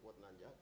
buat nanjak.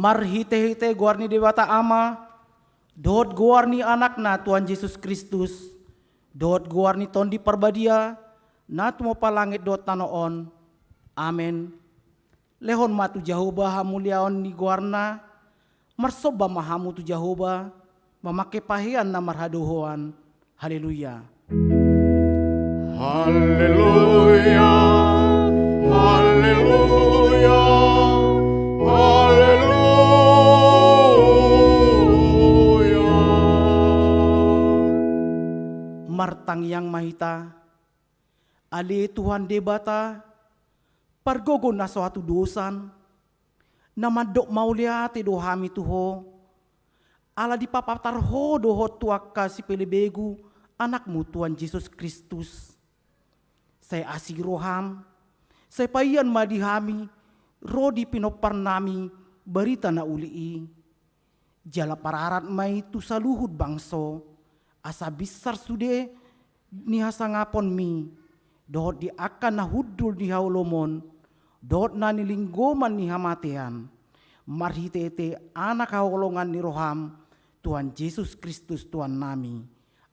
Marhite-hite guarni Dewata Ama, dot guarni anakna Tuhan Yesus Kristus, dot guarni tondi perbadia, nat mo palangit dot tanoon. Amen. Lehon matu Jehovah hamuliaon ni guarna, marsoba mahamu tu Jehovah, mamake pahian na marhaduhoan. Haleluya. Haleluya. Haleluya. Haleluya. Martang yang mahita, ali Tuhan debata, pargogo na suatu dosan, namadok mauliati dohami tuho, ala di papatarho doho tuaka si pelebegu, anakmu Tuhan Yesus Kristus. Saya asih roham, saya payan madihami, rodi pinopar nami, berita na ulii. Jala pararat mai tu saluhut bangso, asa besar sude ni hasangapon mi, dohot di akan na hudul di haulomon, dohot na nilinggoman ni hamatean, marhitete anak haulongan ni roham, Tuhan Yesus Kristus Tuhan nami.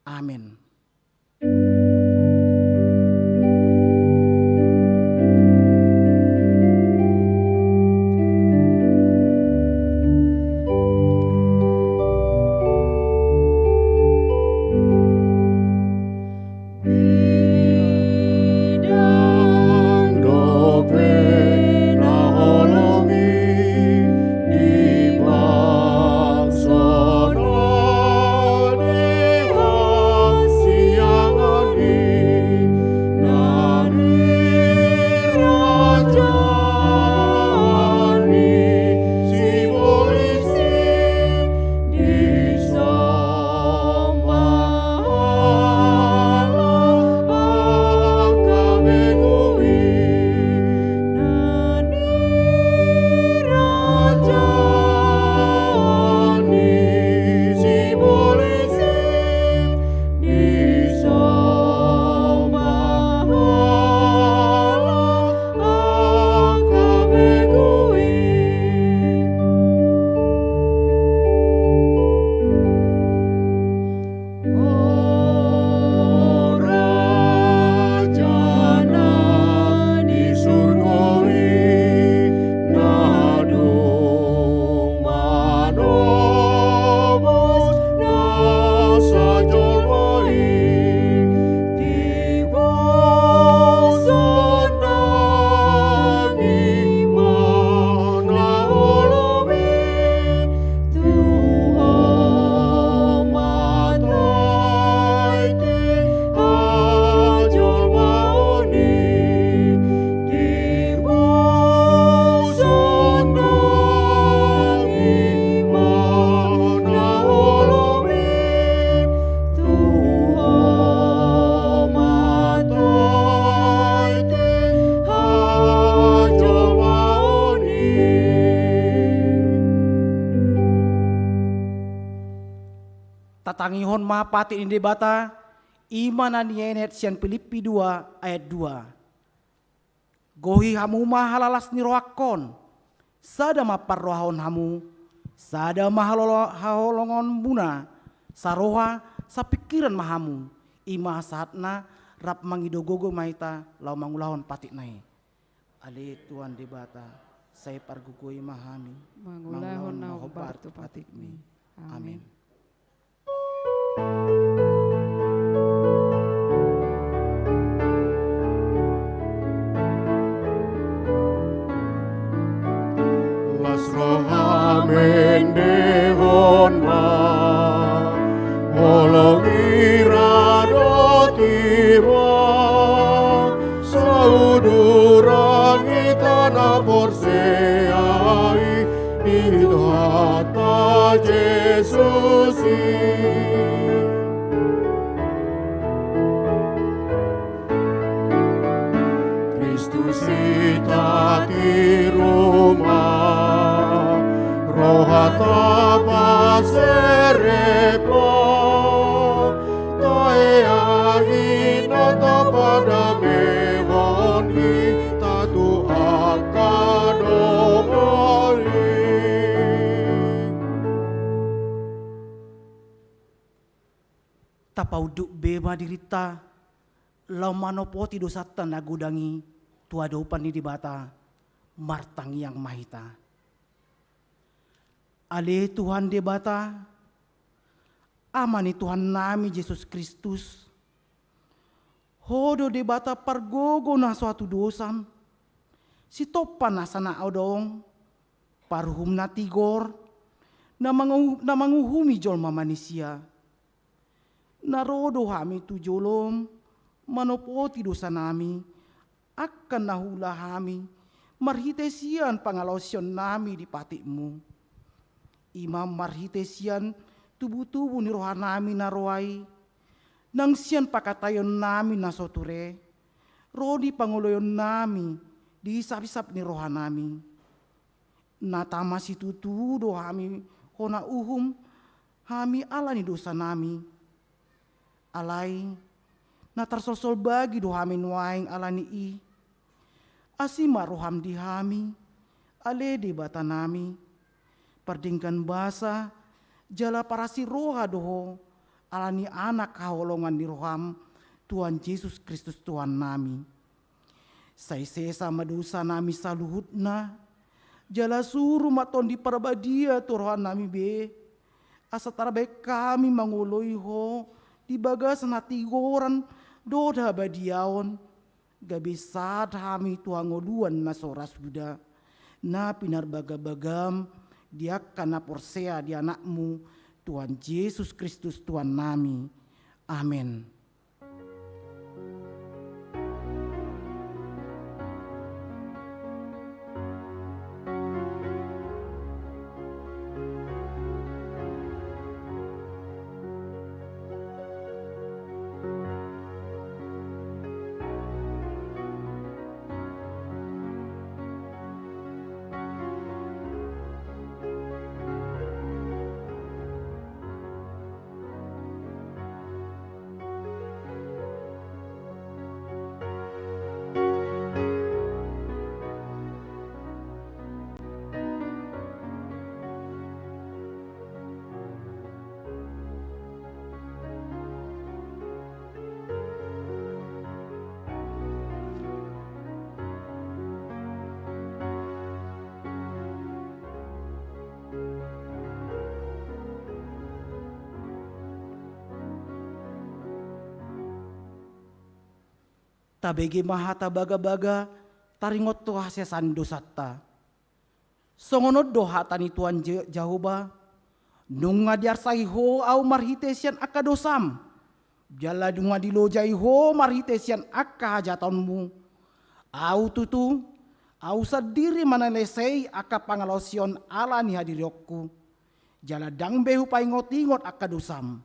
Amin. Tatangihon mapati ini debata imanan yenet sian Filipi 2 ayat 2. Gohi hamu mahalalas ni rohakon, sada maparrohon hamu, sada mahalolongon muna, saroha sapikiran mahamu, ima saatna rap mangidogogo maita lau mangulahon patik nai. Ali Tuhan debata, saya pargugoi mahami, mangulahon na hobar tu patikmi. Amin. Las rohamen devon ma, olong iradotimo, saudurangi tanah porseai, idhata Jesusi. Kristusita di rumah, rohata paserepa, taea hinata pada mehoni, tatu akadomoli. Tapauduk bema dirita, lau manopoti dosatan nagudangi, tua dopan di dibata, martang yang mahita. Ale Tuhan debata, amani Tuhan nami Yesus Kristus. Hodo debata pargogo na suatu dosan, si topan nasana odong, parhum na tigor, na manguhumi jolma manusia. Narodo hami tu jolom, manopoti dosa nami, akan nahula hami, marhitesian pangalosyon nami di patikmu. Imam marhitesian tubuh-tubuh ni roha nami naroai, nang sian pakatayon nami nasoture, rodi panguloyon nami, diisap-isap ni roha nami. Nata masih tutu do hami hona uhum hami alani dosa nami. Alai na tarsosol bagi do hami nuaing alani i. Asima roham di hami ale di bata nami. Perdingkan basa jala parasi roha doho alani anak kaholongan di roham Tuhan Yesus Kristus Tuhan nami. Sai sesa madusa nami saluhutna jala suruh maton di parabadia turohan nami be. Asa tarabe kami manguloi ho di bagasan hati goran doda badiaon. Gabi saat kami tuangoluan na soras buda. Na pinar bagam dia kana porsea di anakmu Tuhan Yesus Kristus Tuhan nami. Amin. Tabegi mahata baga-baga taringot to hasesan dosata. Songonod do hatani Tuhan Jehovah nunga diarsai ho au marhitesian aka dosam. Jala dunga dilojai ho marhitesian aka hajatonmu. Au tutu au sadiri manalesei aka pangalosion alani hadirokku. Jala dang behu paingot-ingot aka dosam.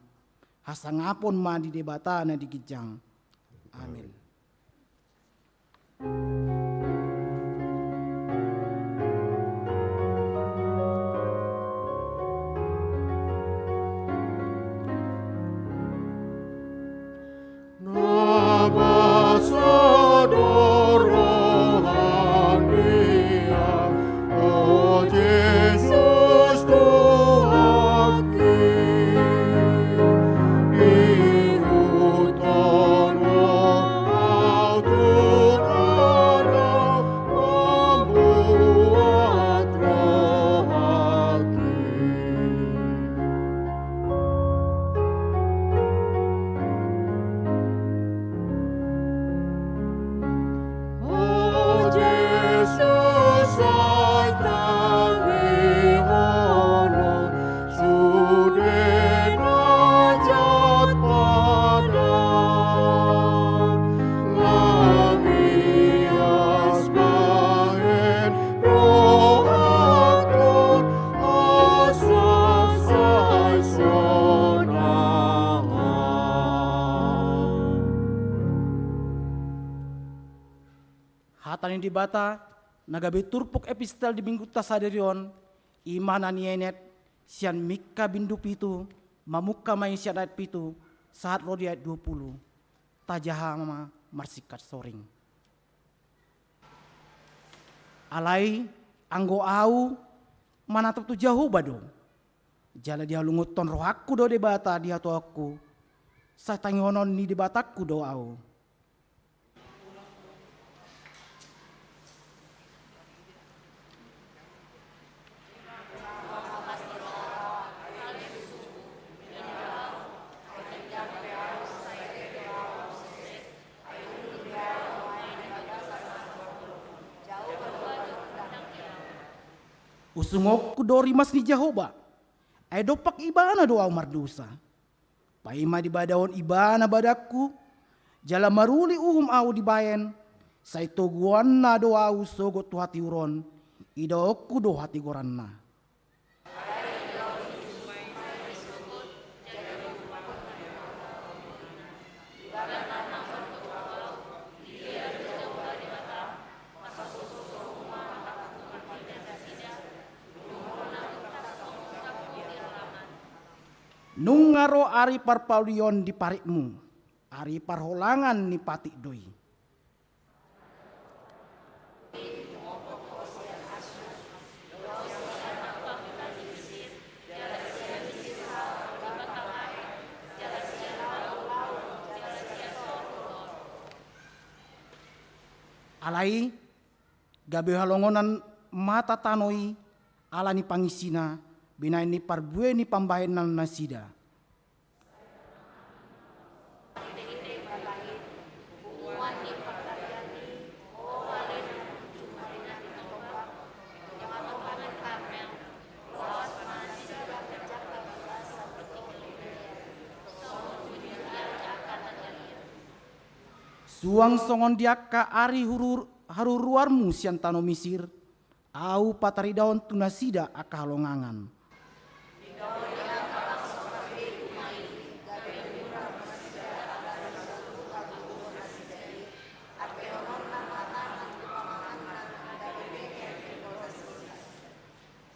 Hasangapon ma di debata na digijang. Amin. Hatanin di bata nagabe turpuk epistel di minggu tasaderion imana nienet sian mika bindu pitu mamuka main sian ayat pitu saat rodi ayat 20 tajahama marsikat soring. Alai anggo au manatap tu jauh bado. Jala dia lunguton rohaku do de bata dia tu aku. Sa tangonon ni di bataku do au. Usungok kudori mas ni Jehovah. Ay dopak ibana doa mardusa. Paima di badawon ibana badaku. Jala maruli uhum au di bayan. Saito guan na doa usogot tu hati uron. Idokku do hati goranna. Nungaro ari parpaulion di parikmu, ari parholangan ni patik doi. Alai gabe halongonan mata tanoi ala ni pangisina binai ni parbue ni pambahenan nasida. Suang songon diaka ari haruruarmu sian tano Misir, au pataridaon tunasida aka halongangan.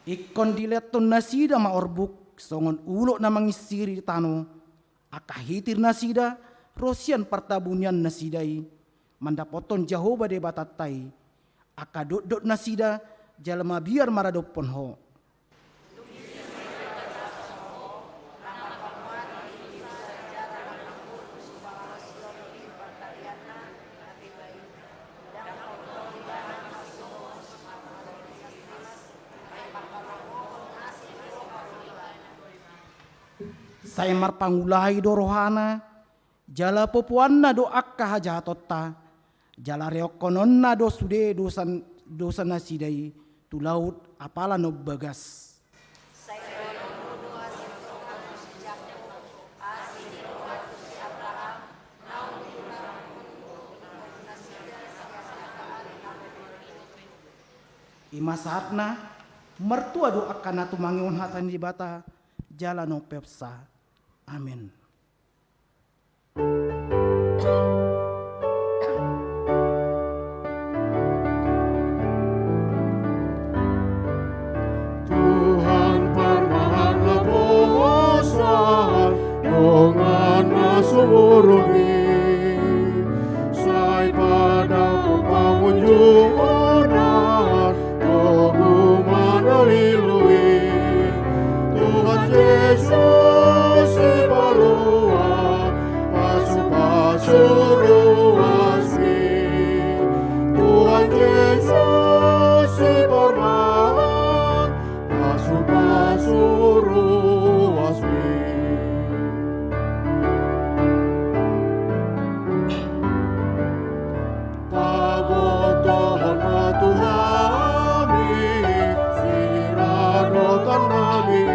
Ikon dileton nasida ma orbuk, songon ulo na mangisiri di tano, aka hitir nasida, rosian partabunian nasidai, mandapoton Jehovah de batatai, aka dot nasida, jalma biar maradopon ho. Saya marpangulahi dorohana, jala popuanna do akka hajatotta, jala reokononna do sude dosa nasidai, tu laut apala no bagas. Ima saatna mertua do akan natu mangiun hatan di bata jala no pepsa. Amin. Tuhan permahanlah bosan dengan nasuruni, sai pada pengunjung onar, Tuhan menelilui. Tuhan Yesus si balua, pasu-pasu ruasmi. Tuhan Yesus si permahan, pasu-pasu ruasmi. Pagotohon na Tuhami, siradotan nami.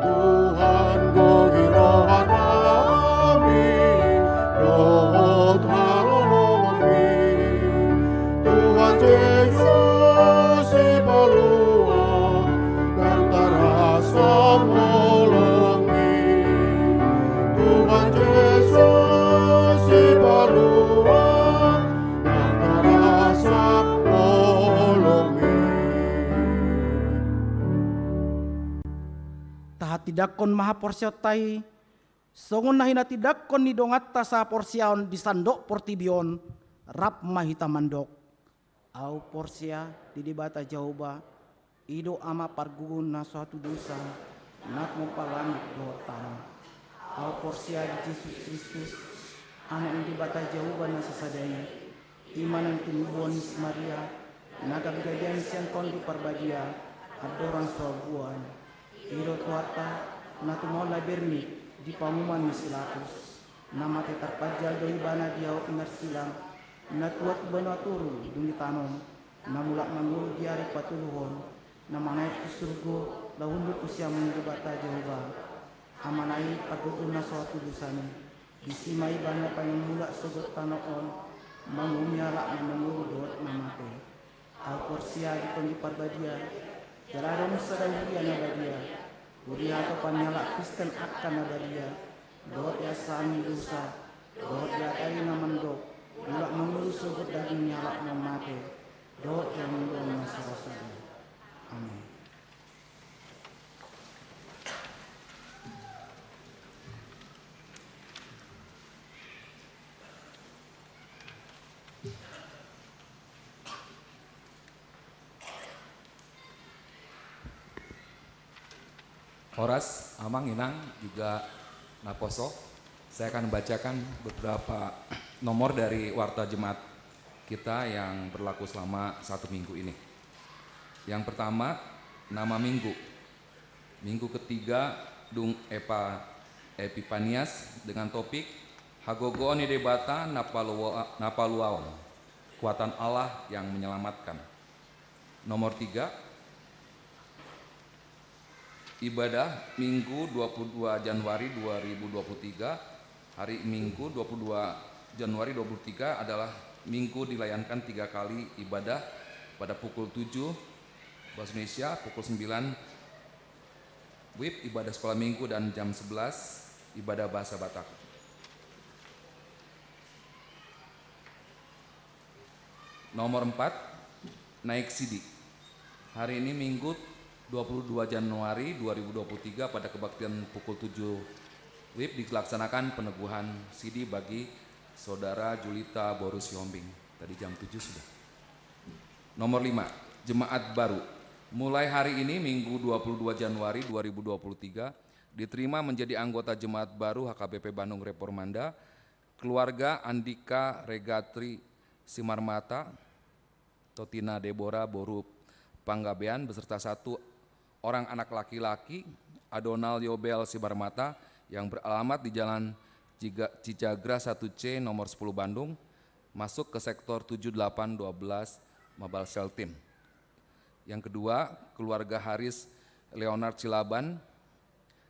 Tuhan gohirohan nami, dohot halolomi. Tuhan Yesus si balua, dan tarasa molongi. Tuhan Yesus si balua, dan tarasa molongi. Tahat tidakon maha porsiotai, songon nahina tidakon ni dongatta sa porsiaon di sandok portibion, rap mahita mandok. Au porsia di dibata Jehovah, ido ama pargugun na suatu dosa, nak mempalami doa tanah. Au porsia di Yesus Kristus, anak yang dibata Jehovah na sesadai, imanan tumubuan Maria, naga bigadian siang kondi parbadia, adoran suabuan. Iro tuata na tumola berni di pamuman misilatus, nama tetar pajal doi bana diau ingar silang, na tuat bana turu dumi tanom, na mulak mangulu diari patuluhon, na manai kusurgo lahundu kusia menjebata Jehovah, amanai paguguna suatu dosani, disimai bana payung mulak sogot tanoon, mangumiala na mangulu doot namate, al porsia di kondi parbadia, jaladon sadawiya na badia, uriya to panyala Kristen akan na badia, doot ya sani dosa, doot ya tayo na mandok, mulak mangulu sogot daging nyala na mate, doot yang mengulong na sarasada. Amin. Horas, Amang, Inang, juga Naposo. Saya akan membacakan beberapa nomor dari Warta Jemaat kita yang berlaku selama 1 minggu ini. Yang pertama, nama minggu. Minggu ketiga, Dung Epipanias dengan topik Hagogoon Debata Napaluaon, kekuatan Allah yang menyelamatkan. Nomor 3, ibadah Minggu 22 Januari 2023. Hari Minggu 22 Januari 2023 adalah minggu dilayankan 3 kali ibadah pada pukul 7 bahasa Indonesia, pukul 9 WIB ibadah sekolah minggu, dan jam 11 ibadah bahasa Batak. Nomor 4, naik sidi. Hari ini Minggu 22 Januari 2023 pada kebaktian pukul 7 WIB dilaksanakan peneguhan sidi bagi Saudara Julita Borus Yombing. Tadi jam 7 sudah. Nomor 5, jemaat baru. Mulai hari ini Minggu 22 Januari 2023 diterima menjadi anggota jemaat baru HKBP Bandung Reformanda keluarga Andika Regatri Simarmata Totina Deborah Boru Panggabean beserta 1 orang anak laki-laki Adonal Yobel Simarmata yang beralamat di Jalan Cijagra 1C nomor 10 Bandung, masuk ke sektor 7812 Mabal Seltim. Yang kedua, keluarga Haris Leonard Silaban,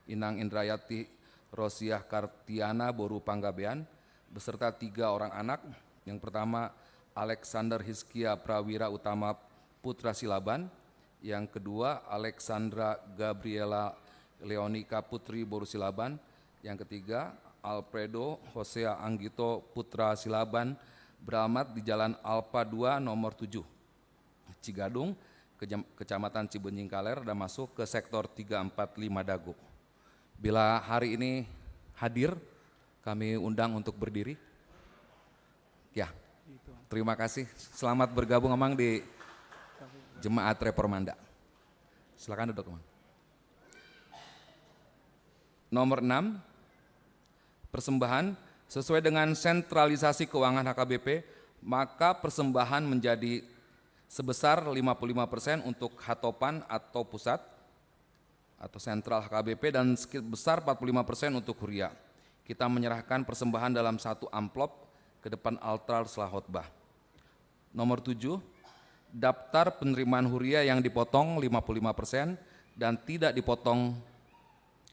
Inang Indrayati Rosiah Kartiana Boru Panggabean, beserta 3 orang anak. Yang pertama, Alexander Hizkia Prawira Utama Putra Silaban. Yang kedua, Alexandra Gabriela Leonika Putri Boru Silaban. Yang ketiga, Alfredo Hosea Anggito Putra Silaban, beralamat di Jalan Alpa 2 nomor 7 Cigadung, Kecamatan Cibenying Kaler, dan masuk ke sektor 345 Dago. Bila hari ini hadir, kami undang untuk berdiri. Ya, terima kasih. Selamat bergabung Amang di Jemaat Reformanda. Silakan duduk Amang. Nomor 6, persembahan sesuai dengan sentralisasi keuangan HKBP, maka persembahan menjadi sebesar 55% untuk hatopan atau pusat atau sentral HKBP dan sebesar 45% untuk huria. Kita menyerahkan persembahan dalam 1 amplop ke depan altar setelah khotbah. Nomor 7, daftar penerimaan huria yang dipotong 55% dan tidak dipotong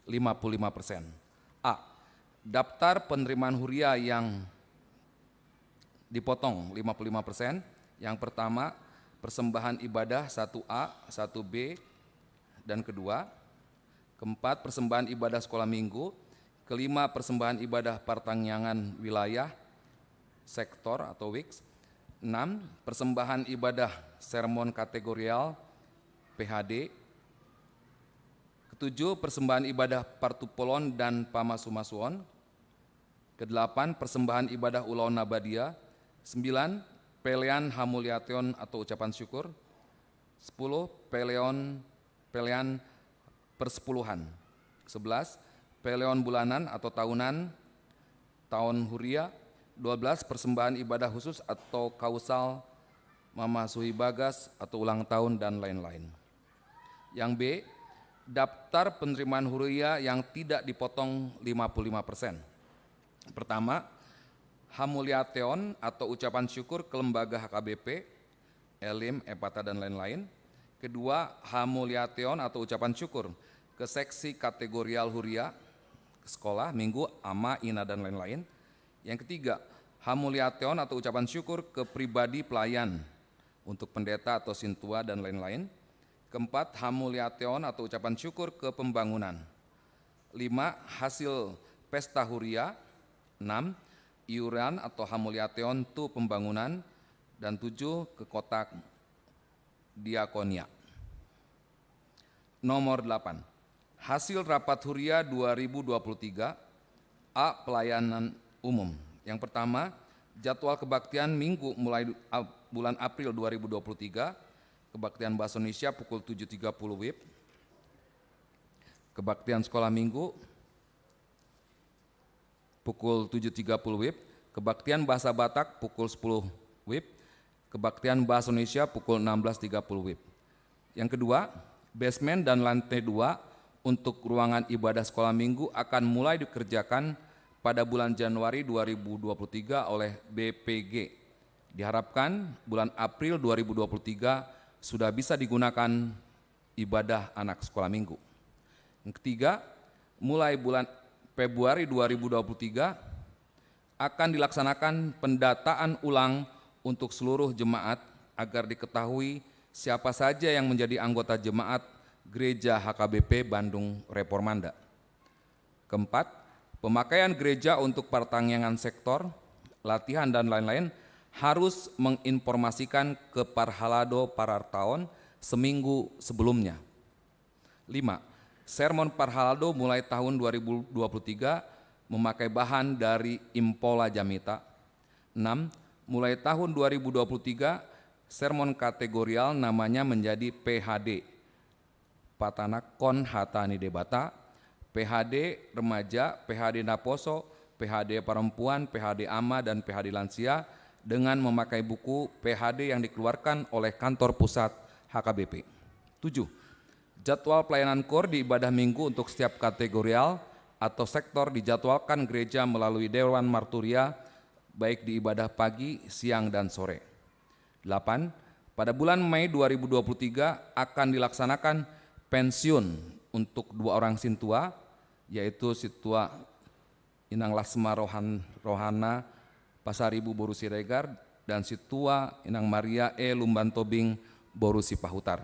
55%. A. Daftar penerimaan huria yang dipotong 55%. Yang pertama, persembahan ibadah 1A, 1B, dan kedua. Keempat, persembahan ibadah sekolah minggu. Kelima, persembahan ibadah pertangyangan wilayah, sektor atau WIKS. 6. Persembahan ibadah sermon kategorial, PHD. Ketujuh, persembahan ibadah partupolon dan pamasumasuon. Kedelapan, persembahan ibadah ulaon nabadia. 9, pelean hamuliation atau ucapan syukur. 10, pelean persepuluhan. 11, peleon bulanan atau tahunan, tahun huria. 12, persembahan ibadah khusus atau kausal Mama Suhi Bagas atau ulang tahun dan lain-lain. Yang B, daftar penerimaan huria yang tidak dipotong 55%. Pertama, hamuliation atau ucapan syukur ke lembaga HKBP, Elim, Epata, dan lain-lain. Kedua, hamuliation atau ucapan syukur ke seksi kategorial huria, ke sekolah, minggu, ama, ina, dan lain-lain. Yang ketiga, hamuliation atau ucapan syukur ke pribadi pelayan untuk pendeta atau sintua dan lain-lain. Keempat, hamuliation atau ucapan syukur ke pembangunan. 5, hasil pesta huria. 6, iuran atau hamuliation tu pembangunan. Dan 7, ke kotak diakonia. Nomor 8, hasil rapat huria 2023. A, pelayanan umum. Yang pertama, jadwal kebaktian minggu mulai bulan April 2023, kebaktian Bahasa Indonesia pukul 7.30 WIB. Kebaktian sekolah minggu pukul 7.30 WIB, kebaktian bahasa Batak pukul 10 WIB, kebaktian bahasa Indonesia pukul 16.30 WIB. Yang kedua, basement dan lantai 2 untuk ruangan ibadah sekolah minggu akan mulai dikerjakan pada bulan Januari 2023 oleh BPG. Diharapkan bulan April 2023 sudah bisa digunakan ibadah anak sekolah minggu. Yang ketiga, mulai bulan Februari 2023 akan dilaksanakan pendataan ulang untuk seluruh jemaat agar diketahui siapa saja yang menjadi anggota jemaat Gereja HKBP Bandung Reformanda. Keempat, pemakaian gereja untuk pertanggungan sektor, latihan dan lain-lain harus menginformasikan ke Parhalado Parartaon seminggu sebelumnya. 5. Sermon Parhalado mulai tahun 2023 memakai bahan dari Impola Jamita. 6. Mulai tahun 2023, sermon kategorial namanya menjadi PHD, Patana Kon Hatani Debata, PHD Remaja, PHD Naposo, PHD Perempuan, PHD Ama, dan PHD Lansia dengan memakai buku PHD yang dikeluarkan oleh kantor pusat HKBP. 7. Jadwal pelayanan KOR di ibadah minggu untuk setiap kategorial atau sektor dijadwalkan gereja melalui Dewan Marturia baik di ibadah pagi, siang, dan sore. 8. Pada bulan Mei 2023 akan dilaksanakan pensiun untuk 2 orang sintua, yaitu Situa Inang Lasma Rohana Pasaribu Boru Siregar dan Situa Inang Maria Lumban Tobing Boru Sipahutar.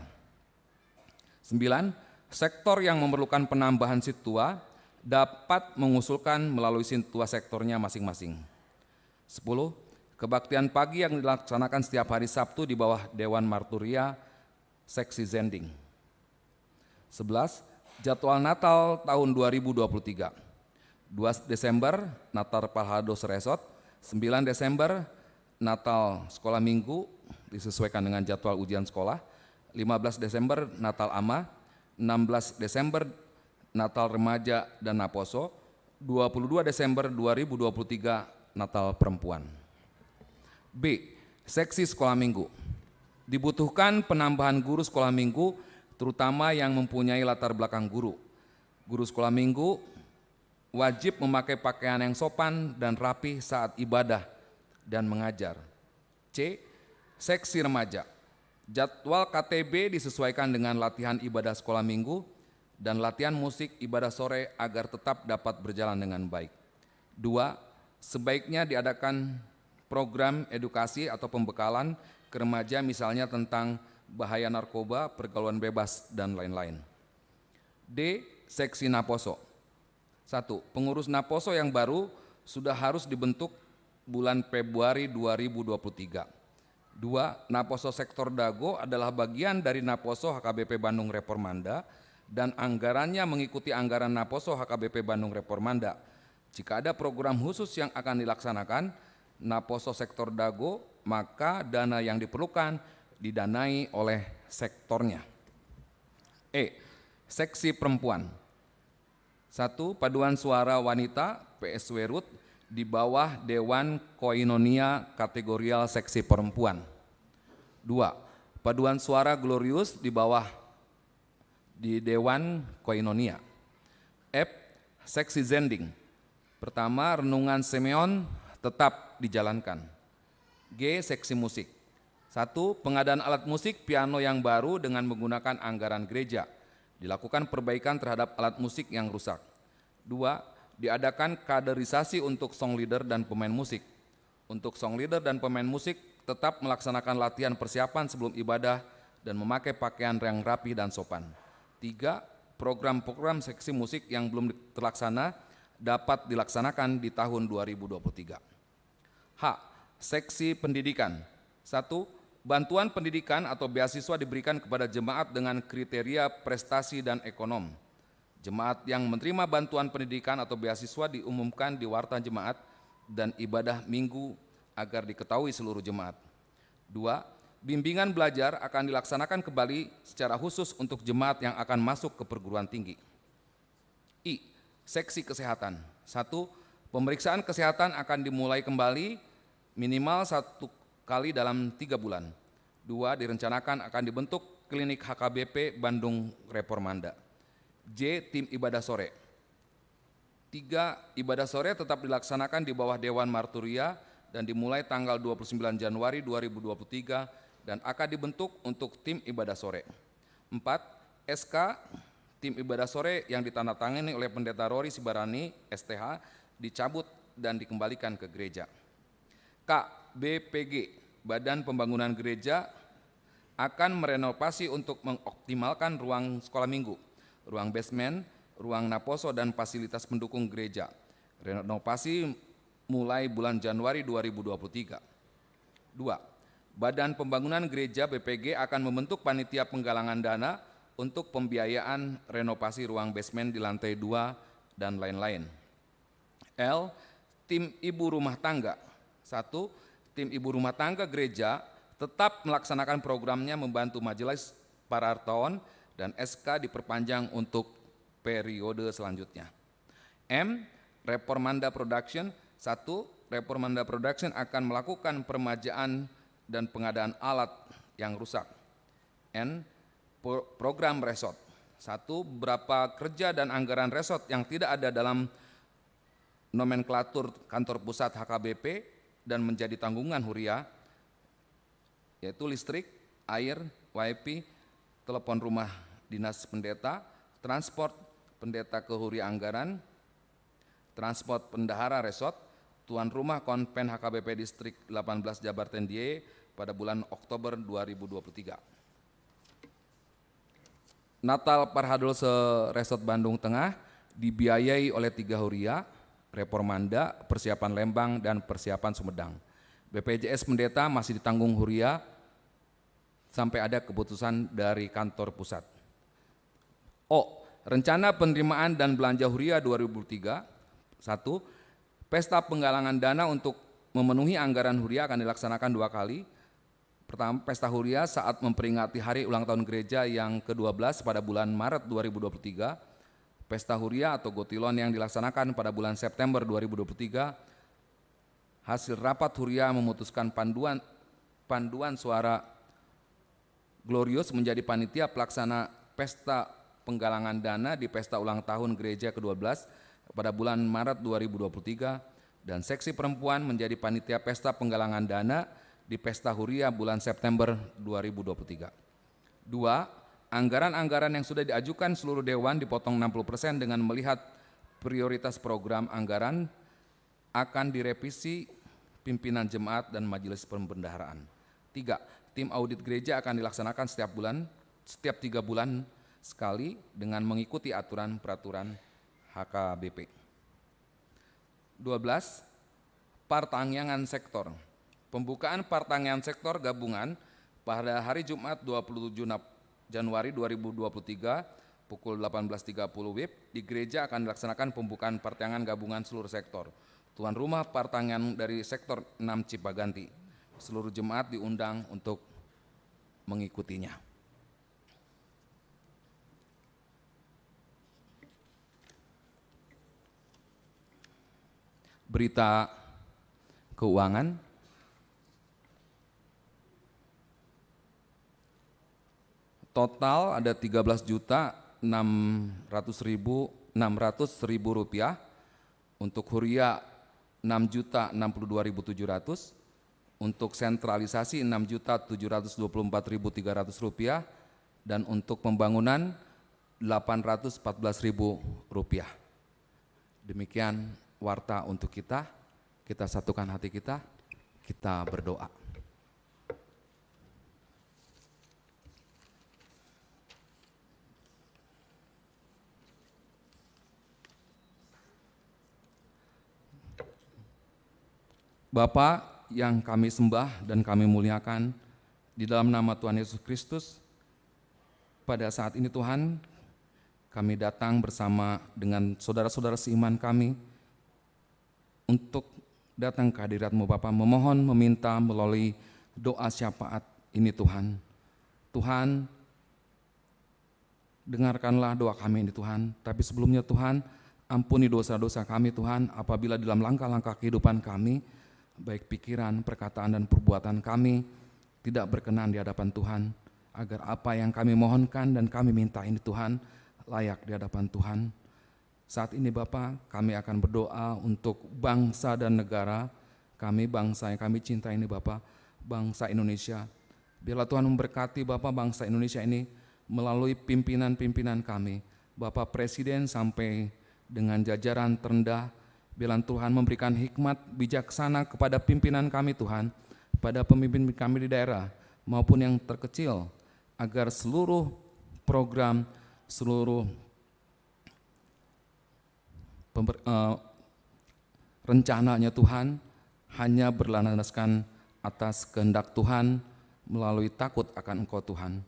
9. Sektor yang memerlukan penambahan situa dapat mengusulkan melalui situa sektornya masing-masing. 10. Kebaktian pagi yang dilaksanakan setiap hari Sabtu di bawah Dewan Marturia Seksi Zending. 11. Jadwal Natal tahun 2023. 2 Desember Natal Parhalado Seresot, 9 Desember Natal Sekolah Minggu disesuaikan dengan jadwal ujian sekolah, 15 Desember Natal Ama, 16 Desember Natal Remaja dan Naposo, 22 Desember 2023 Natal Perempuan. B. Seksi sekolah minggu. Dibutuhkan penambahan guru sekolah minggu terutama yang mempunyai latar belakang guru. Guru sekolah minggu wajib memakai pakaian yang sopan dan rapi saat ibadah dan mengajar. C. Seksi remaja. Jadwal KTB disesuaikan dengan latihan ibadah sekolah minggu dan latihan musik ibadah sore agar tetap dapat berjalan dengan baik. 2. Sebaiknya diadakan program edukasi atau pembekalan ke remaja misalnya tentang bahaya narkoba, pergaulan bebas, dan lain-lain. D. Seksi Naposo. 1. Pengurus Naposo yang baru sudah harus dibentuk bulan Februari 2023. 2. Naposo Sektor Dago adalah bagian dari Naposo HKBP Bandung Reformanda dan anggarannya mengikuti anggaran Naposo HKBP Bandung Reformanda. Jika ada program khusus yang akan dilaksanakan Naposo Sektor Dago, maka dana yang diperlukan didanai oleh sektornya. E. Seksi perempuan. 1. Paduan suara wanita PSW RUT di bawah Dewan Koinonia kategorial seksi perempuan. 2. Paduan suara Glorious di bawah di Dewan Koinonia. F. Seksi Zending. Pertama, renungan Simeon tetap dijalankan. G. Seksi musik. 1. Pengadaan alat musik piano yang baru dengan menggunakan anggaran gereja. Dilakukan perbaikan terhadap alat musik yang rusak. 2. Diadakan kaderisasi untuk song leader dan pemain musik. Untuk song leader dan pemain musik tetap melaksanakan latihan persiapan sebelum ibadah dan memakai pakaian yang rapi dan sopan. 3. Program-program seksi musik yang belum terlaksana dapat dilaksanakan di tahun 2023. H. Seksi pendidikan. 1. Bantuan pendidikan atau beasiswa diberikan kepada jemaat dengan kriteria prestasi dan ekonom. Jemaat yang menerima bantuan pendidikan atau beasiswa diumumkan di warta jemaat dan ibadah minggu agar diketahui seluruh jemaat. 2. Bimbingan belajar akan dilaksanakan kembali secara khusus untuk jemaat yang akan masuk ke perguruan tinggi. I. Seksi kesehatan. 1. Pemeriksaan kesehatan akan dimulai kembali minimal 1 kali dalam 3 bulan. 2. Direncanakan akan dibentuk klinik HKBP Bandung Reformanda. J. Tim ibadah sore. 3. Ibadah sore tetap dilaksanakan di bawah Dewan Marturia dan dimulai tanggal 29 Januari 2023 dan akan dibentuk untuk tim ibadah sore. 4. SK tim ibadah sore yang ditandatangani oleh Pendeta Rory Sibarani, STH, dicabut dan dikembalikan ke gereja. K. BPG, Badan Pembangunan Gereja, akan merenovasi untuk mengoptimalkan ruang sekolah minggu, ruang basement, ruang naposo, dan fasilitas pendukung gereja. Renovasi mulai bulan Januari 2023. 2. Badan Pembangunan Gereja BPG akan membentuk panitia penggalangan dana untuk pembiayaan renovasi ruang basement di lantai 2 dan lain-lain. L. Tim ibu rumah tangga. 1. Tim ibu rumah tangga gereja tetap melaksanakan programnya membantu majelis para hartawan dan SK diperpanjang untuk periode selanjutnya. M. Reformanda Production. 1. Reformanda Production akan melakukan peremajaan dan pengadaan alat yang rusak. N. Program resort. 1. Beberapa kerja dan anggaran resort yang tidak ada dalam nomenklatur kantor pusat HKBP dan menjadi tanggungan Huria, yaitu listrik, air, WiFi, telepon rumah dinas pendeta, transport pendeta ke Huria Anggaran, transport pendahara resort, tuan rumah konven HKBP Distrik 18 Jabar Tendie pada bulan Oktober 2023. Natal Parhadul Resort Bandung Tengah dibiayai oleh 3 Huria, Reformanda, Persiapan Lembang, dan Persiapan Sumedang. BPJS Pendeta masih ditanggung Huria sampai ada keputusan dari kantor pusat. O. Rencana penerimaan dan belanja Huria 2003. 1. Pesta penggalangan dana untuk memenuhi anggaran Huria akan dilaksanakan 2 kali. Pertama, Pesta Huria saat memperingati hari ulang tahun gereja yang ke-12 pada bulan Maret 2023. Pesta Huria atau Gotilon yang dilaksanakan pada bulan September 2023. Hasil rapat Huria memutuskan panduan suara Glorious menjadi panitia pelaksana pesta penggalangan dana di pesta ulang tahun gereja ke-12 pada bulan Maret 2023 dan seksi perempuan menjadi panitia pesta penggalangan dana di pesta Huria bulan September 2023. 2. Anggaran-anggaran yang sudah diajukan seluruh dewan dipotong 60% dengan melihat prioritas program anggaran akan direvisi pimpinan jemaat dan majelis pembendaharaan. 3. Tim audit gereja akan dilaksanakan setiap 3 bulan sekali dengan mengikuti aturan peraturan HKBP. 12. Pertangyangan sektor. Pembukaan pertangyangan sektor gabungan pada hari Jumat 27 Januari 2023 pukul 18.30 WIB di gereja akan dilaksanakan pembukaan pertangyangan gabungan seluruh sektor. Tuan rumah pertangyangan dari sektor 6 Cipaganti. Seluruh jemaat diundang untuk mengikutinya. Berita keuangan. Total ada 13.600.000 rupiah, untuk Huria 6.062.700, untuk sentralisasi 6.724.300 rupiah, dan untuk pembangunan 814.000 rupiah. Demikian warta untuk kita satukan hati kita berdoa. Bapa yang kami sembah dan kami muliakan, di dalam nama Tuhan Yesus Kristus, pada saat ini Tuhan, kami datang bersama dengan saudara-saudara seiman kami untuk datang ke hadirat-Mu Bapa, memohon, meminta melalui doa syafaat ini Tuhan. Tuhan, dengarkanlah doa kami ini Tuhan. Tapi sebelumnya Tuhan, ampuni dosa-dosa kami Tuhan, apabila dalam langkah-langkah kehidupan kami, baik pikiran, perkataan, dan perbuatan kami tidak berkenan di hadapan Tuhan, agar apa yang kami mohonkan dan kami minta ini Tuhan, layak di hadapan Tuhan. Saat ini Bapa, kami akan berdoa untuk bangsa dan negara kami, bangsa yang kami cintai ini Bapa, bangsa Indonesia. Biarlah Tuhan memberkati Bapa bangsa Indonesia ini melalui pimpinan-pimpinan kami, Bapak Presiden sampai dengan jajaran terendah. Biarlah Tuhan memberikan hikmat bijaksana kepada pimpinan kami Tuhan, pada pemimpin kami di daerah maupun yang terkecil, agar seluruh program, seluruh rencananya Tuhan hanya berlandaskan atas kehendak Tuhan melalui takut akan Engkau Tuhan.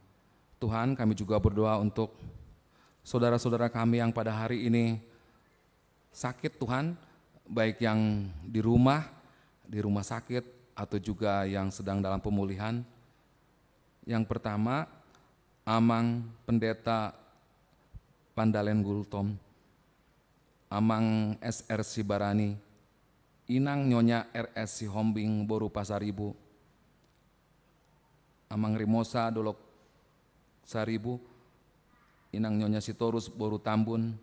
Tuhan, kami juga berdoa untuk saudara-saudara kami yang pada hari ini sakit Tuhan, baik yang di rumah sakit atau juga yang sedang dalam pemulihan. Yang pertama, Amang Pendeta Pandalen Gultom, Amang SR Sibarani, Inang Nyonya RS Sihombing Boru Pasaribu, Amang Rimosa Dolok Saribu, Inang Nyonya Sitorus Boru Tambun,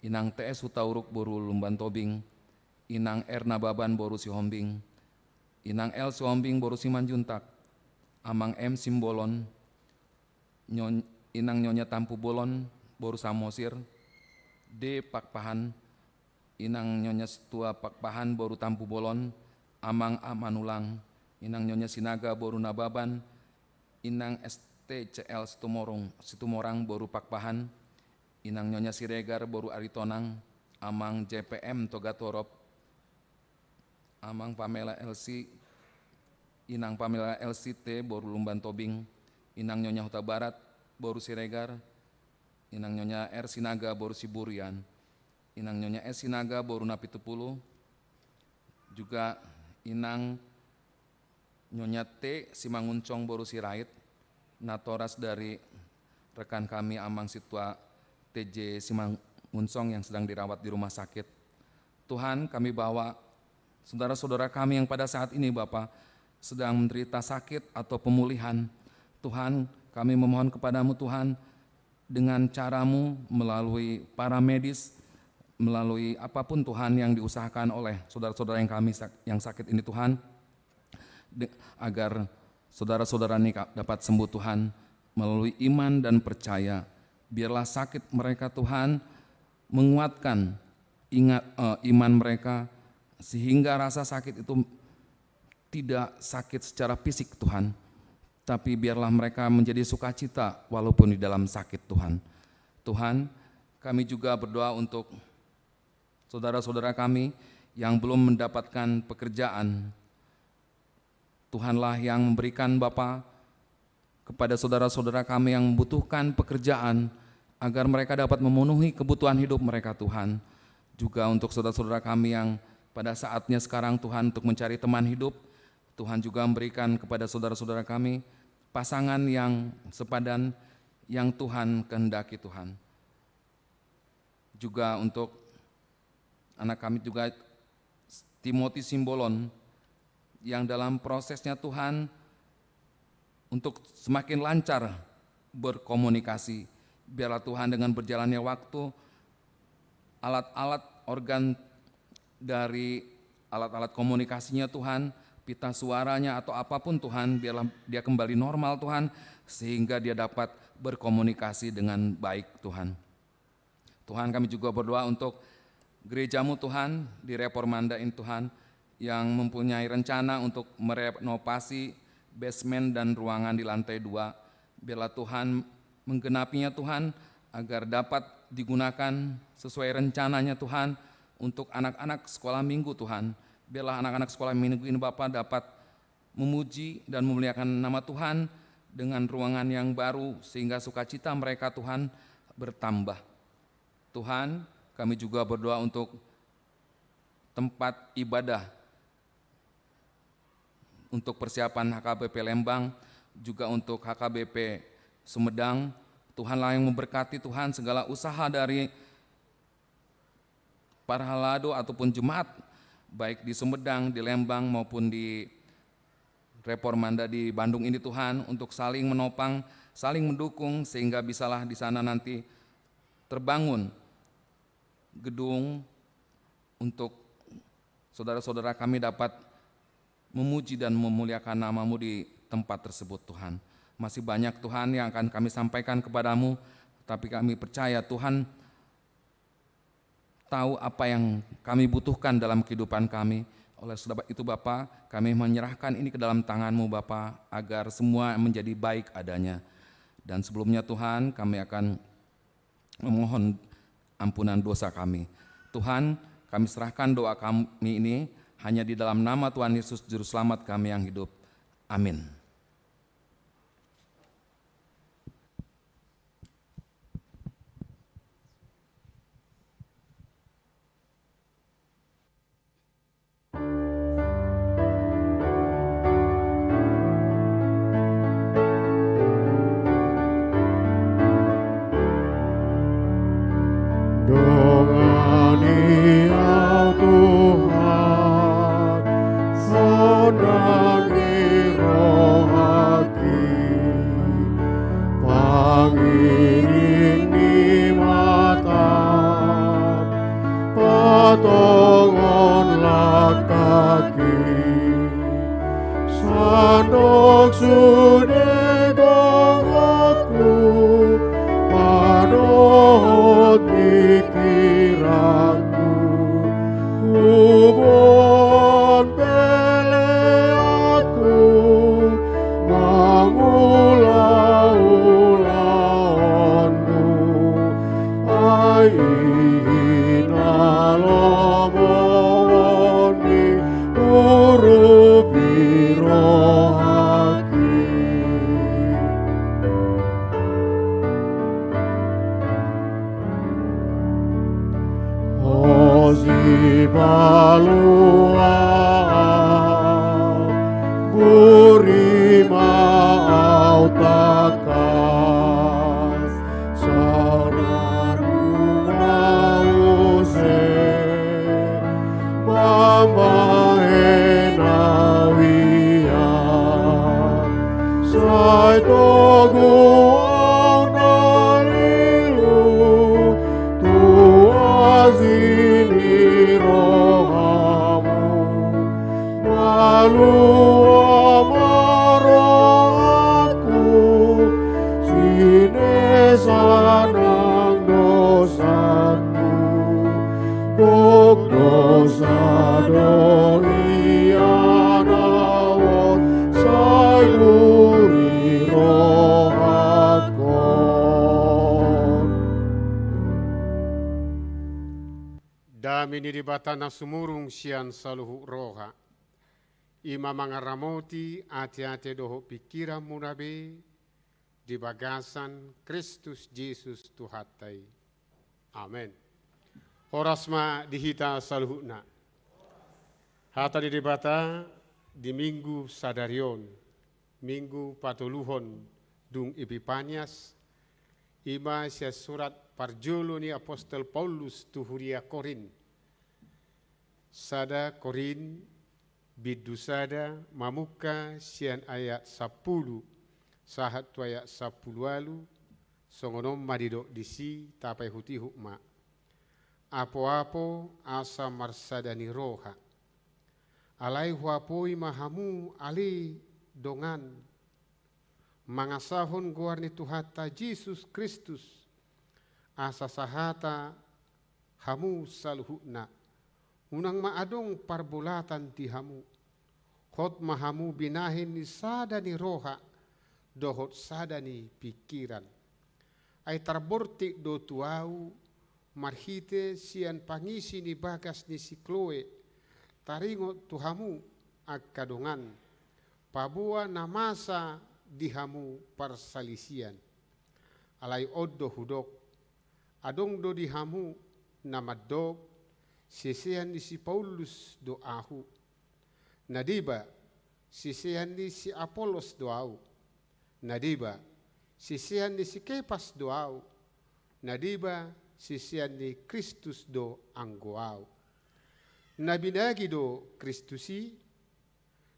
Inang TS Hutauruk Boru Lumban Tobing, Inang Erna Baban Boru Sihombing, Inang L Sihombing Boru Simanjuntak, Amang M Simbolon, Inang Nyonya Tampu Bolon Boru Samosir, D Pakpahan, Inang Nyonya Situa Pakpahan Boru Tampu Bolon, Amang Amanulang, Inang Nyonya Sinaga Boru Nababan, Inang STCL Situmorang Boru Pakpahan, Inang Nyonya Siregar Boru Aritonang, Amang JPM Togatorop, Amang Pamela LC, Inang Pamela LCT Boru Lumban Tobing, Inang Nyonya Huta Barat Boru Siregar, Inang Nyonya R Sinaga Boru Siburian, Inang Nyonya S Sinaga Boru Napitupulu, juga Inang Nyonya T Simanguncong Boru Sirait, Natoras dari rekan kami Amang Situa TJ Simanguncong yang sedang dirawat di rumah sakit. Tuhan, kami bawa saudara-saudara kami yang pada saat ini Bapa sedang menderita sakit atau pemulihan. Tuhan, kami memohon kepadamu Tuhan, dengan caramu melalui para medis, melalui apapun Tuhan yang diusahakan oleh saudara-saudara yang kami yang sakit ini Tuhan, agar saudara-saudara ini dapat sembuh Tuhan melalui iman dan percaya. Biarlah sakit mereka Tuhan menguatkan iman mereka, sehingga rasa sakit itu tidak sakit secara fisik Tuhan, tapi biarlah mereka menjadi sukacita walaupun di dalam sakit Tuhan. Tuhan, kami juga berdoa untuk saudara-saudara kami yang belum mendapatkan pekerjaan. Tuhanlah yang memberikan Bapa kepada saudara-saudara kami yang membutuhkan pekerjaan, agar mereka dapat memenuhi kebutuhan hidup mereka Tuhan. Juga untuk saudara-saudara kami yang pada saatnya sekarang Tuhan untuk mencari teman hidup, Tuhan juga memberikan kepada saudara-saudara kami pasangan yang sepadan, yang Tuhan kehendaki Tuhan. Juga untuk anak kami juga Timothy Simbolon, yang dalam prosesnya Tuhan untuk semakin lancar berkomunikasi. Biarlah Tuhan dengan berjalannya waktu, alat-alat organ dari alat-alat komunikasinya Tuhan, pita suaranya atau apapun Tuhan, biarlah dia kembali normal Tuhan, sehingga dia dapat berkomunikasi dengan baik Tuhan. Tuhan, kami juga berdoa untuk gerejamu Tuhan di Reformanda ini Tuhan, yang mempunyai rencana untuk merenovasi basement dan ruangan di lantai 2. Biarlah Tuhan menggenapinya Tuhan, agar dapat digunakan sesuai rencananya Tuhan untuk anak-anak sekolah minggu Tuhan. Biarlah anak-anak sekolah minggu ini Bapa dapat memuji dan memuliakan nama Tuhan dengan ruangan yang baru, sehingga sukacita mereka Tuhan bertambah. Tuhan, kami juga berdoa untuk tempat ibadah, untuk persiapan HKBP Lembang, juga untuk HKBP Sumedang. Tuhanlah yang memberkati Tuhan segala usaha dari para halado ataupun jemaat, baik di Sumedang, di Lembang maupun di Reformanda di Bandung ini Tuhan, untuk saling menopang, saling mendukung sehingga bisalah di sana nanti terbangun gedung untuk saudara-saudara kami dapat memuji dan memuliakan nama-Mu di tempat tersebut Tuhan. Masih banyak Tuhan yang akan kami sampaikan kepadamu, tapi kami percaya Tuhan tahu apa yang kami butuhkan dalam kehidupan kami. Oleh sebab itu Bapa, kami menyerahkan ini ke dalam tangan-Mu Bapa, agar semua menjadi baik adanya. Dan sebelumnya Tuhan, kami akan memohon ampunan dosa kami. Tuhan, kami serahkan doa kami ini hanya di dalam nama Tuhan Yesus Juru Selamat kami yang hidup. Amin. Dongani au Tuhan, senangi rohaki, pangiring ni mata, patongonlah kaki, sandok sude dongokku, padohot pikiranku, hubon peleatku, mengulang-ulangmu, aina lomoni, urupi rohaki. Ozi balua burima autakas sonar mause mama enawia sai togu azini rohamu malu amaraku sine sanang dosaku kok dosa doi anawon sayuri rohakon. Damini di batana sumurung sian saluhu roha. Ima mangaramoti ati-ati doho pikiran munabe di bagasan Kristus Yesus Tuhatai. Amin. Horasma dihita saluhuna. Hata di bata di minggu sadarion, minggu patuluhon dung Epifanias, ima sia surat parjolo ni Apostol Paulus tuhuria Korin. Sada Korin bidusada mamuka sian ayat 10 sahat tu ayat 10 alu songonom madidok disi tapai huti hukma. Apo-apo asa marsadani roha. Alai huapoi mahamu ali dongan. Mangasahon guarni Tuhata Yesus Kristus. Asa sahata hamu saluhukna. Unang maadong parbulatan ti hamu. Hot mahamu binahin ni sada ni roha. Dohot sada ni pikiran. Ay tarbortik do tuau. Marhite sian pangisi ni bagas ni si Chloe. Taringo tuhamu agkadongan. Pabua namasa dihamu parsalisian. Alay oddo hudok. Adong do dihamu namadok. Sisihan ni si Paulus doahu. Nadiba sisihan ni si Apolos doau. Nadiba sisian ni si Kepas doau, nadiba sisian ni Kristus do anggoau. Nabinagi do Kristusi,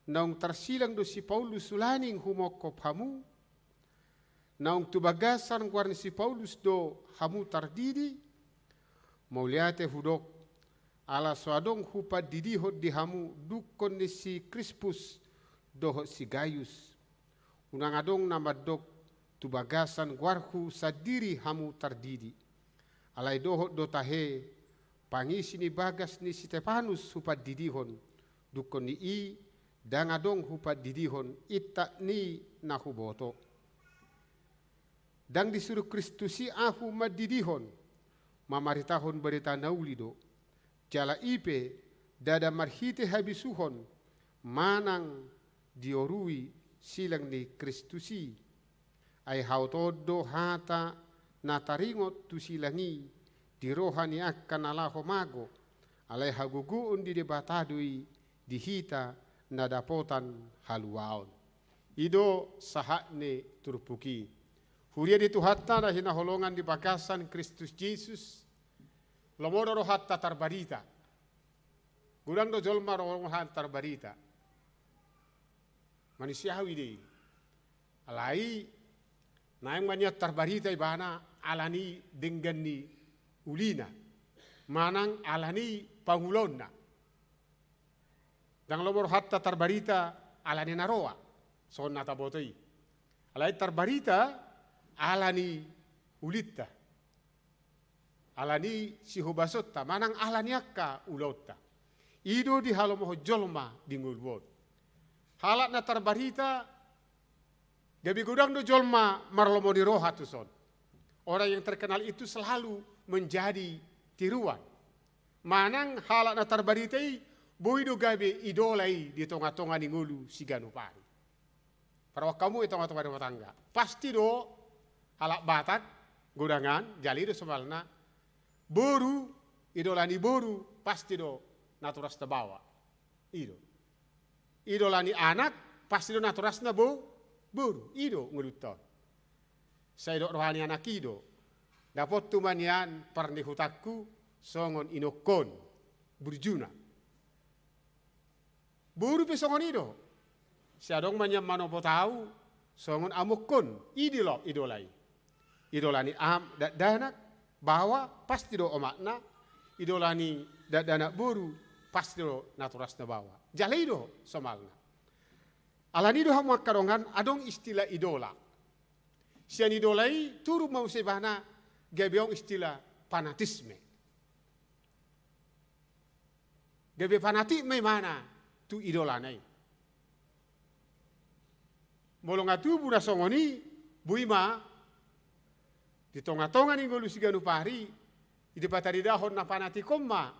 naung tersilang do si Paulus sulaning humokop hamu, naung tubagasan guarni si Paulus do hamu tardidi, mauliate hudok ala suadong hupad didihot di hamu dukon ni si Crispus dohot si Gaius. Unang adong namadok tubagasan guarhu sadiri hamu tardidi. Alay dohot do tahe pangisi ni bagas ni Stefanus hupad didihon dukon ni i dangadong hupad didihon ita ni nahuboto. Dang disuruh Kristusi ahu madidihon mamaritahon berita naulido jala ipe dada marhite habisuhon manang diorui silang ni Kristusi ay hautodo hata nataringot tu silangi di rohani akan alaho mago alay haguguun di debatadui dihita nadapotan haluaon ido sahakne turpuki huria di tuhatta na hinaholongan di bagasan Kristus Yesus lomoro rohatta tarbarita gudang do jolma rohatta tarbarita manusiawi deh alai naeng manya tarbarita ibana alani denggani ulina manang alani pangulonna dang lomoro hatta tarbarita alani naroa sonna tabotoi alai tarbarita alani ulitta alani sihubasotta manang alani akka ulotta ido di halomo jolma di ngulwot halat na tarbarita gabi gudang do jolma marlomo di roha tuson orang yang terkenal itu selalu menjadi tiruan manang halat na tarbarita boido gabi idolai di tonga-tonga di ngulu siganu pari para kamu itu tonga-tonga di tangga pasti do halak batat gudangan jali do semalna boru idolani boru pasti do naturas tebawa ido idolani anak pasti do naturasna boru ido ngeluton saya do rohani anak ido dapat tumanian parnihutakku songon inokon burjuna boru pe songon ido siadong manyam manopo tahu songon amukon idilo idolai idolani danak bawa pasti do omakna idolani danak boru pasti do naturasna bawa jalai do somalna alani do hamu karongan adong istilah idola sian idolai turu mau sebana gabeong istilah fanatisme gabe fanatik mai mana tu idolanai molongatu bura songoni buima di tonga-tonga ni ngolu siganu pari di patari dahon na panati komma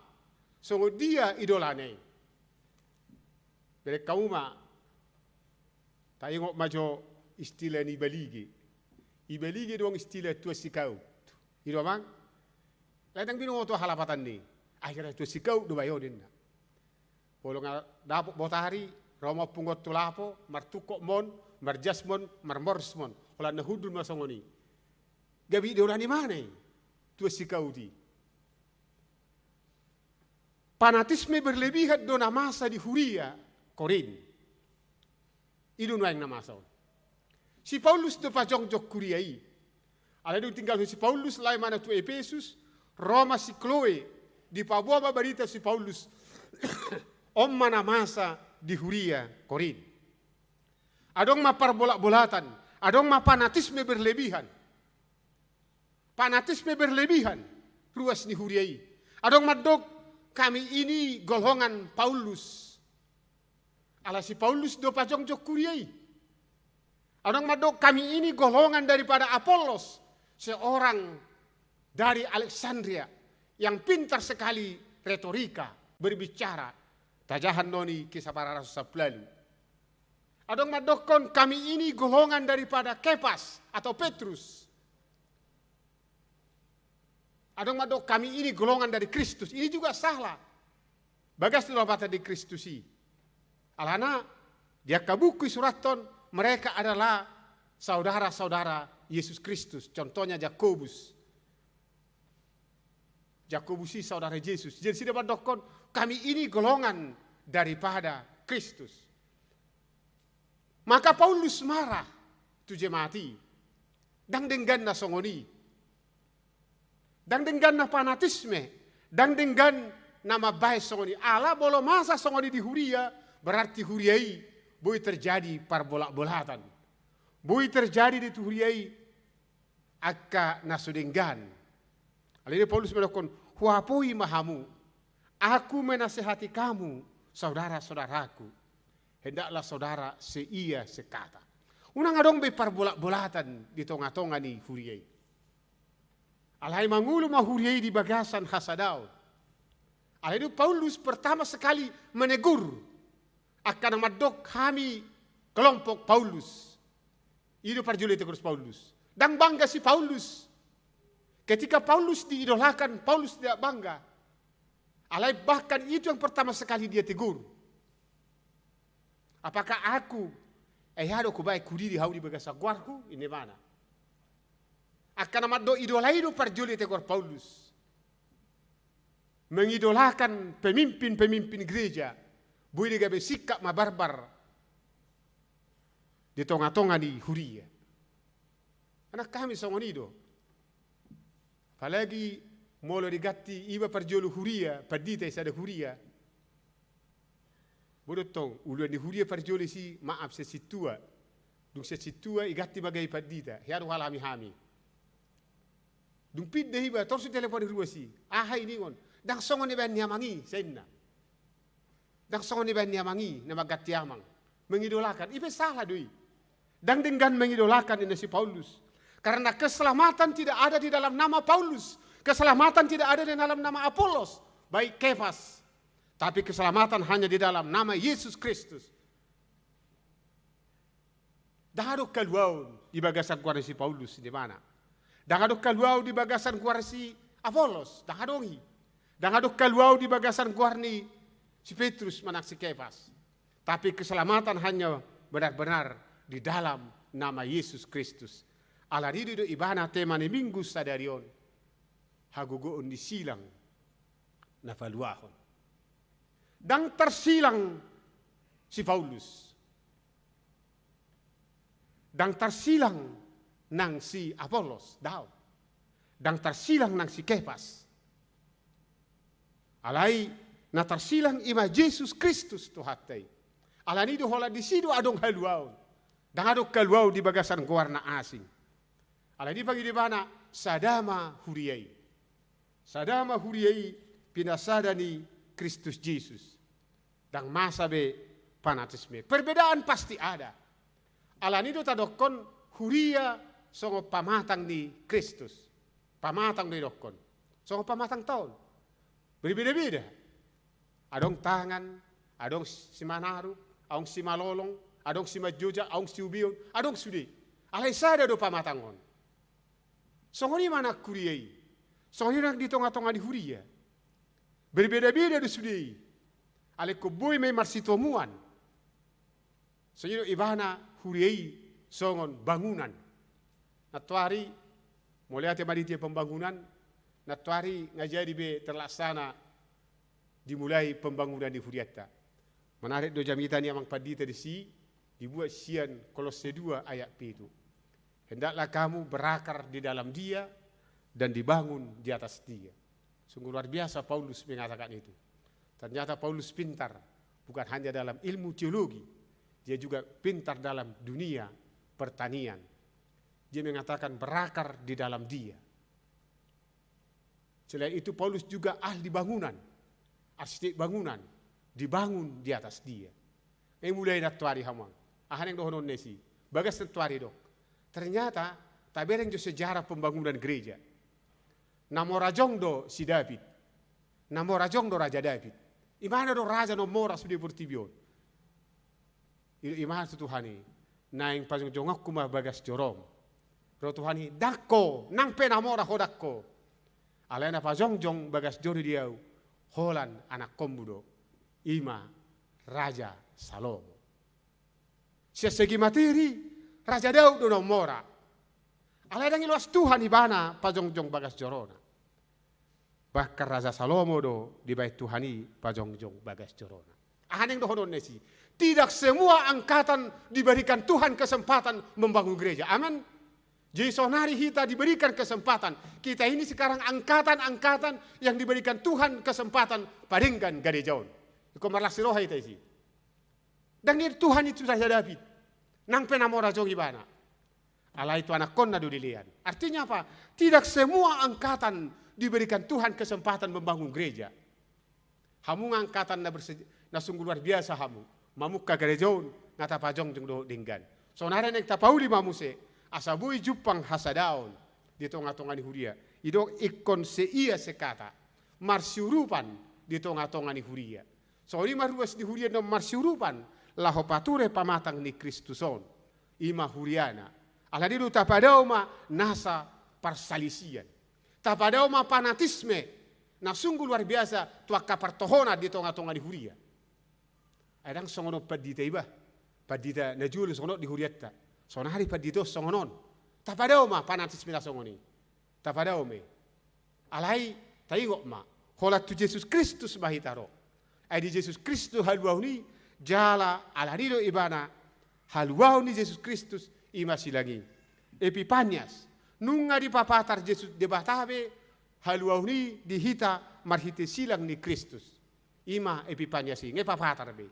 songo dia idolane bere kauma tayong majo istilah ni ibalige dong istilah tua sikau ido mang ladang bino to halapatan ni akhirnya tua sikau do bayodin na polonga dapok botari roma pungot tulapo martukok mon marjasmon marmorsmon ola nahudul masongoni gabi idolani mana tua sikau di fanatisme berlebihan do namasa di huria Korin idu nuang namasa si Paulus do pajong jok kuriai ala do tinggal si Paulus lai mana tu Efesus Roma si Chloe di Papua barita si Paulus om mana masa di huria Korin adong ma parbolak-bolatan adong ma fanatisme berlebihan ruas ni huriai adong madok kami ini golongan Paulus ala si Paulus do pajong jok kuriai adong madok kami ini golongan daripada Apolos seorang dari Alexandria yang pintar sekali retorika berbicara tajahan noni kisah para rasul sablalu adong madokon kami ini golongan daripada Kepas atau Petrus adong madok kami ini golongan dari Kristus. Ini juga salah. Bagas tu bata di Kristusi. Alana dia kabukui suraton mereka adalah saudara-saudara Yesus Kristus. Contohnya Yakobus. Yakobus ini saudara Yesus. Jadi sudah badokon, kami ini golongan daripada Kristus. Maka Paulus marah tu jemati. Dang dengan na songoni. Dang dengan na fanatisme. Dang dengan nama baik songoni. Allah bolo masa songoni di Huria, berarti Huriai boleh terjadi perbolak-bolatan. Boleh terjadi di Huriai akka nasudenggan. Alini Paulus melakukan, huapui mahamu, aku menasihati kamu, saudara-saudaraku. Hendaklah saudara seia sekata. Unang adong be perbolak-bolatan di tengah-tengah ni Huriai. Alai mangulu mahuriai di bagasan hasadau. Alai itu Paulus pertama sekali menegur akan madok kami kelompok Paulus. Itu perjulit terus Paulus. Dan bangga si Paulus. Ketika Paulus diidolakan, Paulus tidak bangga. Alai bahkan itu yang pertama sekali dia tegur. Apakah aku hado ku baik kudi di haudi bagasa guarku ini mana? Akan amat do idola itu perjulit tegur Paulus. Mengidolakan pemimpin-pemimpin gereja. Boleh gabe sikap mabarbar di tengah-tengah di Huria. Anak kami songonido. Apalagi molo digati iba perjolu Huria, padita isa ada Huria. Bodotong uluan di Huria perjolu si maaf sesitua. Dung sesitua igati bagai padita, hiaru halami hami. Dung pidde hiba torsu telepon ruasi. Ahai ningon, dang songon iban niamangi senna. Dang songon iban niamangi nama gati amang. Mengidolakan, ibe salah doi. Dang dengan mengidolakan ini si Paulus. Karena keselamatan tidak ada di dalam nama Paulus. Keselamatan tidak ada di dalam nama Apolos. Baik Kefas. Tapi keselamatan hanya di dalam nama Yesus Kristus. Dahado kaluau di bagasan kuara si Paulus di mana? Dahado kaluau di bagasan kuara si Apolos. Dahadongi. Dahado kaluau di bagasan kuara ni si Petrus manak si Kefas. Tapi keselamatan hanya benar-benar di dalam nama Yesus Kristus. Ala diri do ibana tema ni minggu sadarion. Hagugoon di silang na paluahon. Dan tersilang si Paulus. Dan tersilang nang si Apolos. Dan tersilang nang si Kefas. Alai na tersilang ima Yesus Kristus tuhatai. Alani do hola di sido adong haluau. Dan adong kaluau di bagasan guarna asing. Alani pagi di mana sadama Huriai. Sadama Huriai pinasadani Kristus Yesus. Dan masa be fanatisme. Perbedaan pasti ada. Alani do tadokon Huria songo pamatang ni Kristus. Pamatang ni dokon. Songo pamatang tahun. Berbeda-beda. Adong tangan, adong si Manaru, adong si Malolong, adong si Majoja, adong si Ubion, adong sudi. Alai sada do pamatangon. Songo ni mana Huriai. Songo ni di tengah-tengah di Huria. Berbeda-beda di sudi. Ale ko boy may marsitomuan. So yun ibana Huriai songon bangunan. Natuari mulai ate maditi pembangunan. Natuari ngajari be terlaksana dimulai pembangunan di Huriata. Menarik do jamitan yang padita di si dibuat sian Kolose 2 ayat 7. Hendaklah kamu berakar di dalam dia dan dibangun di atas dia. Sungguh luar biasa Paulus mengatakan itu. Ternyata Paulus pintar, bukan hanya dalam ilmu teologi, dia juga pintar dalam dunia pertanian. Dia mengatakan berakar di dalam dia. Selain itu Paulus juga ahli bangunan, arsitek bangunan, dibangun di atas dia. Ini mulai natuari hamang. Ahan yang dohonon nesi, bagas natuari dok. Ternyata tabereng jo sejarah pembangunan gereja. Namo rajong do si David. Namo rajong do Raja David. Imana do raja no mora sudah bertibion. Imana tu Tuhani. Naing pajong jongak kuma bagas jorom. Ro Tuhani dako nang pena mora hodakko. Alena pajong jong bagas jori diau. Holan anak kombudo. Ima Raja Salomo. Sesegi materi Raja Daud do no mora. Alai dangi luas Tuhan ibana pajongjong bagas jorona. Bahkan Raja Salomo do di bait Tuhani pajongjong bagas jorona. Aneng do honon nesi. Tidak semua angkatan diberikan Tuhan kesempatan membangun gereja. Amin. Jadi sonari kita diberikan kesempatan. Kita ini sekarang angkatan-angkatan yang diberikan Tuhan kesempatan paringkan gerejaon. Iko marlasi roha ita isi. Dan Tuhan itu saja David. Nang penamora jongi bana. Allah itu anak konna dudilian. Artinya apa? Tidak semua angkatan diberikan Tuhan kesempatan membangun gereja. Hamu angkatan na sungguh luar biasa hamu. Mamukka gerejaon ngata pajong jeng do dinggan. Sonare nek tapauli mamuse asabui jupang hasadaon di tonga-tonga ni huria. Ido ikon seia sekata marsiurupan di tonga-tonga ni huria. So ini maruas di huria no marsiurupan laho pature pamatang ni Kristuson. Ima huriana. Aladiru tapadao ma nasa parsalisian. Tapadao ma fanatisme. Na sungguh luar biasa tua kapartohona di tonga-tonga ni huria. Adang songono padita iba. Padita najul songono di huriatta. Sonari padito songonon. Tapadao ma fanatisme la songoni. Tapadao me. Alai taingok ma. Hola tu Yesus Kristus mahitaro. Ai di Yesus Kristus haluauni jala alarido ibana haluauni Yesus Kristus ima silangi. Epipanias. Nunga di papatar Yesus debatabe haluauni dihita marhite silang ni Kristus. Ima epipanias nge papatar be.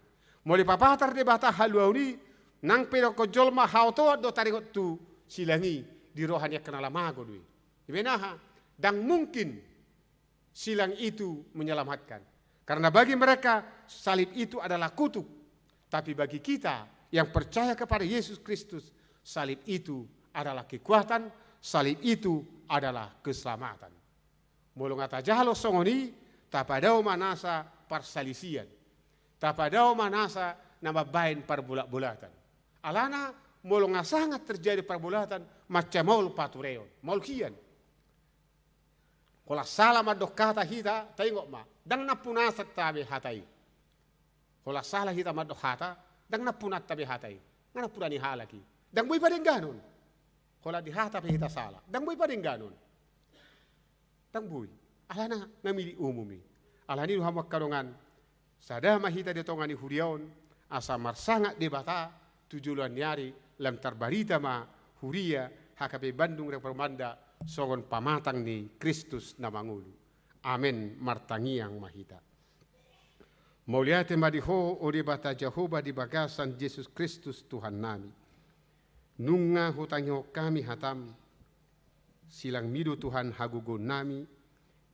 Moli papatar debata haluauni nang pero ko jolma hauto do tarigot tu silangi di rohania kenala mago dui. Ibenaha dan mungkin silang itu menyelamatkan. Karena bagi mereka salib itu adalah kutuk. Tapi bagi kita yang percaya kepada Yesus Kristus, salib itu adalah kekuatan, salib itu adalah keselamatan. Mulung ata jalo songoni tapadao manasa parsalisian. Tapadao manasa nama bain perbulatan. Alana mulung sangat terjadi perbulatan macam maul patureon, maul kian. Kalau salah madok kata kita, tengok ma, dang napunasat tabi hatai. Kalau salah kita madok hata, dang napunat tabi hatai. Ngana purani halaki. Dang boy padeng ganon. Kalau di hata kita salah, dang boy padeng ganon. Dang boy. Alana namili umumi. Alani hamak kadongan. Sada mahita di tongani huriaon, asa marsangat debata, tujuan nyari, lam terbarita ma huria, hakabe Bandung Reformanda, songon pamatang ni Kristus namangulu. Amin martangiang mahita. Mauliate madiho o debata Jehovah di bagasan Yesus Kristus Tuhan nami. Nunga hutangyo kami hatam, silang mido Tuhan hagugon nami,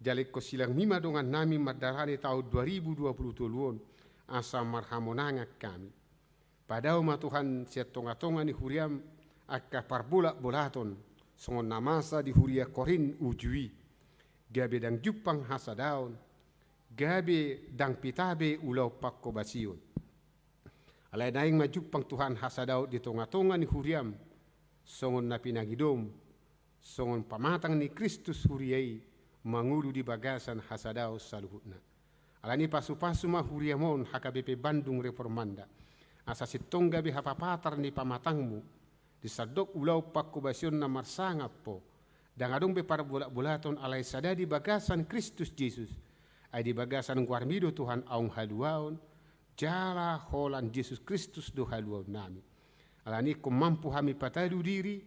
jalik ko silang mima dongan nami mardarani tahun 2020 asa marhamonangak kami. Padao ma Tuhan siat tonga-tonga ni huriam akka parbulak-bulaton songon namasa di huria korin ujui. Gabe dang jupang hasadaon, gabe dang pitabe ulau pakko basiun. Alay naing majupang Tuhan hasadao di tonga-tonga ni huriam, songon na pinagidom, songon pamatang ni Kristus huriai, mangulu di bagasan hasadao saluhutna. Alani pasu-pasu mah huriamon hakabepe Bandung Reformanda. Asa sitong gabi hapapatar ni pamatangmu. Disadok ulau pakko basion na marsangap po. Dangadong be para bulak-bulaton alay sada di bagasan Kristus Jesus. Ay di bagasan guarmido Tuhan aung haluaon. Jala holan Jesus Kristus do haluaon nami. Alani kumampu hami patadu diri.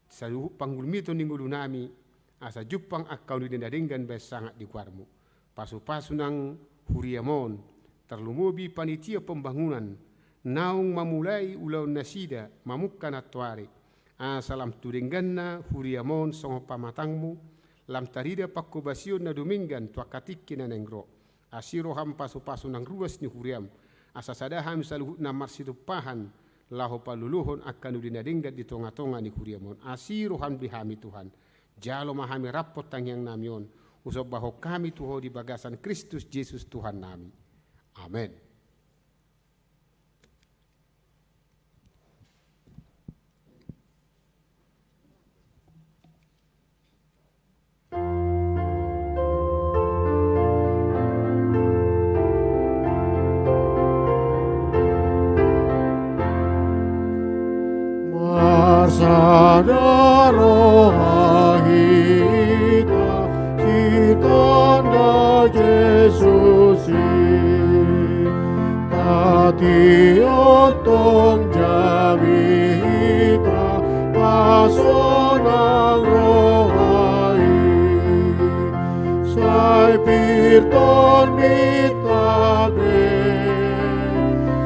Saluhu panggulmito ninggulu nami. Asa jupang akau ni dendadenggan besangat di guarmu. Pasu-pasu nang huriamon. Terlumubi panitia pembangunan. Naung mamulai ulau nasida mamukkan atuari. Asalam tudengganna huriamon songo pamatangmu. Lam tarida pakkubasion na duminggan tuakatikin na nenggro. Asiro ham pasu-pasu nang ruas ni huriam. Asa sadaham saluhut na marsitupahan. Laho paluluhon akan udinadenggan di tonga-tonga ni huriamon. Asiro ham bihami Tuhan. Jalo mahami rapot tangyang namion. Usop baho kami tuho di bagasan Kristus Yesus Tuhan nami. Amin. Sadara Tiotong jamita pasonang rohai sai pirton nitabe